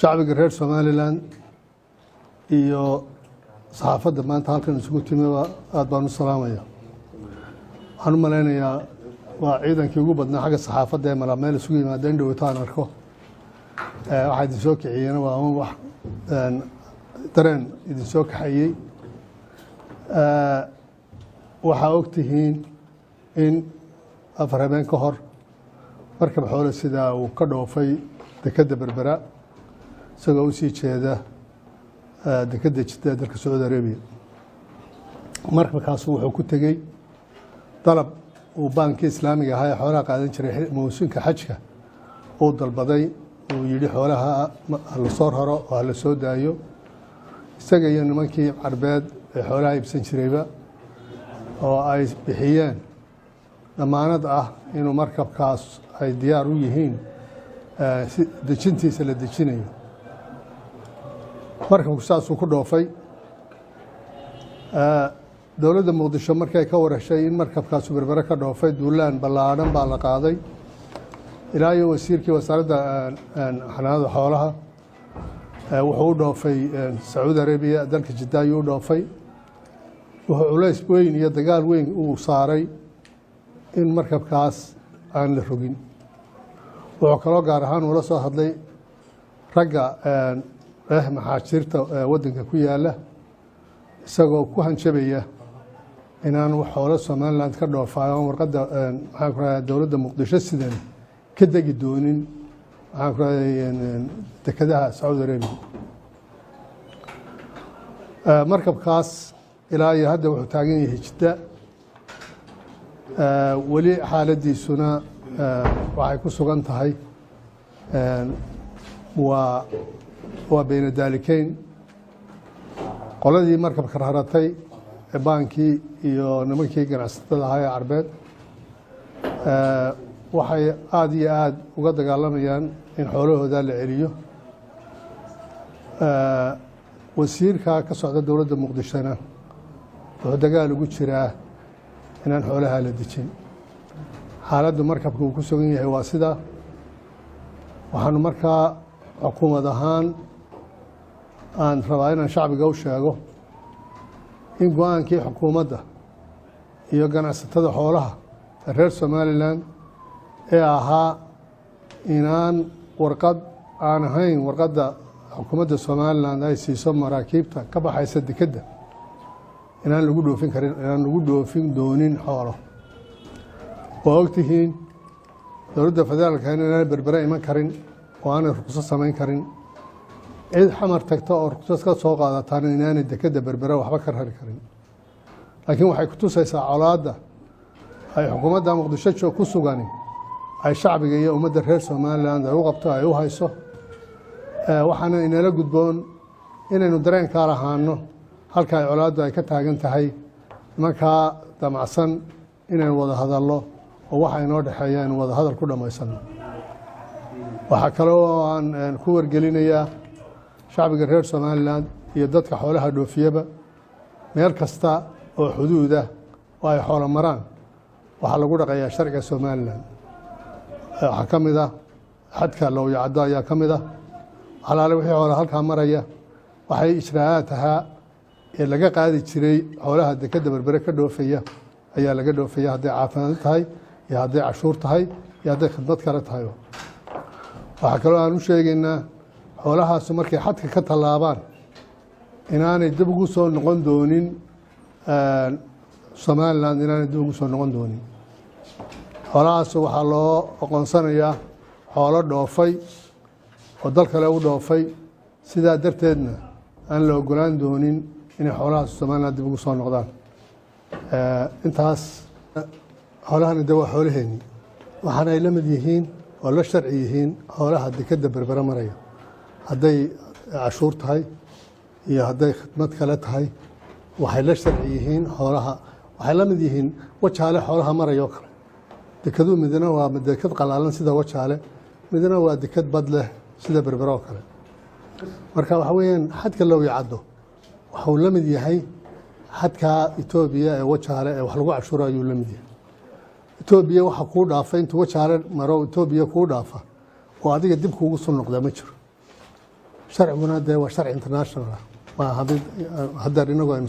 shacbiga reer Somaliland iyo saxaafadda maanta halkan isugu timay aad baan u salaamayaa. waxaan u maleynayaa waa ciidankii ugu badnaa xagga saxaafadda ee meel isugu yimaadeen dhowtaan arko waxaa idin soo kiciyeen waa wax dareen idin soo kaxayey. waxaa ogtihiin in afar habeen ka hor markab xoolo sidaa uu ka dhoofay dekedda berbera isagoo u sii jeeda dekedda jidda dalka Sacuudi Arabiya. markabkaas wuxuu ku tegey dalab uu baankii islaamiga ahaa ee xoolaha qaadan jiray mawsuulka xajka uu dalbaday uu yidhi xoolaha la soo raro oo la soo daayo isaga iyo nimankii carbeed ee xoolaha iibsan jirayba oo ay bixiyeen damaanad ah inuu markabkaas ay diyaar u yihiin dejintiisa la dejinayo. markabku saasuu ku dhoofay. dowladda muqdisho markay ka warashay in markabkaasu berbere ka dhoofay duulaan ballaadhan baa la qaaday ilaa iyo wasiirkii wasaaradda xanaanada xoolaha wuxuu u dhoofay Sacuudi Arabiya dalka Jidda ayuu u dhoofay. wuxuu culays weyn iyo dagaal weyn uu saaray in markabkaas aan la rogin. wuxuu kaloo gaar ahaan ula soo hadlay ragga maxaajiirta waddanka ku yaala isagoo ku hanjabaya inaan wax xoolo Somaliland ka dhoofayo warqadda maxaan ku raadiyay dowladda muqdisho sidan ka degi doonin maxaan ku raadiyay dekedaha Sacuudi Arabiya. markabkaas ilaa iyo hadda wuxuu taagan yahay Jidda. weli xaaladiisuna waxay ku sugan tahay waa bayna daalikeyn. qoladii markabka raratay ee baankii iyo nimankii ganacsatada ahaa ee carbeed waxay aad iyo aad uga dagaalamayaan in xoolahooda la celiyo. wasiirka ka socda dowladda muqdishona wuxuu dagaal ugu jiraa inaan xoolaha la dejin. xaaladdu markabka uu ku sugan yahay waa sidaa. waxaanu markaa xukuumad ahaan aan rabaa inaan shacbiga u sheego in go-aankii xukuumadda iyo ganacsatada xoolaha reer Somaliland ee ahaa inaan warqad aan ahayn warqadda xukuumadda Somaliland ay siiso maraakiibta ka baxaysa dekedda inaan lagu dhoofin karin, inaan lagu dhoofin doonin xoolo. waa ogtihiin dowladda federaalka inaan berbere iman karin oo aanay ruqsad samayn karin. cid xamar tagta oo ruqsad ka soo qaadataan inaanay dekedda berbere waxba ka rari karin. laakiin waxay ku tusaysaa colaadda ay xukuumadda muqdisho ku sugani ay shacbiga iyo ummadda reer Somaliland ay u qabto ay u hayso. waxaana inala gudboon inaynu dareenkaa lahaano halka ay colaaddu ay ka taagan tahay markaa damacsan inaynu wada hadallo oo waxa inoo dhexeeya aynu wada hadal ku dhammaysano. waxaa kale oo aan ku wargelinayaa shacbiga reer Somaliland iyo dadka xoolaha dhoofiyaba meel kasta oo xuduud ah oo ay xoolo maraan waxaa lagu dhaqayaa sharciga Somaliland. waxaa ka mid ah xadka Lowyacaddo ayaa ka mid ah. xalaale wixii xoolo halkaa maraya waxay ijraa'aad ahaa ee laga qaadi jiray xoolaha dekedda berbere ka dhoofaya ayaa laga dhoofaya hadday caafimaad tahay iyo hadday cashuur tahay iyo hadday khidmad kale tahay. waxaa kaloo aan u sheegaynaa xoolahaasu markay xadka ka tallaabaan inaanay dib ugu soo noqon doonin Somaliland, inaanay dib ugu soo noqon doonin. xoolahaasu waxaa loo aqoonsanayaa xoolo dhoofay oo dal kale u dhoofay. sidaa darteedna aan la ogolaan doonin inay xoolahaasu Somaliland dib ugu soo noqdaan. intaas xoolahana de waa xoolaheennii waxaana ay la mid yihiin oo la sharci yihiin xoolaha dekedda berbere maraya hadday cashuur tahay iyo hadday khidmad kale tahay. waxay la sharci yihiin xoolaha, waxay la mid yihiin wajaale xoolaha maraya oo kale. dekedu midna waa deked qalaalan sida wajaale, midna waa deked bad leh sida berbere oo kale. marka waxa weeyaan xadka Lowyacaddo waxuu la mid yahay xadka Itoobiya ee wajaale ee wax lagu cashuuro ayuu la mid yahay. Itoobiya waxa kuu dhaafay intuu wajaale maro Itoobiya kuu dhaafa oo adiga dib kuugu soo noqda ma jiro. sharciguna dee waa sharci international ah ma hadda inagu aynu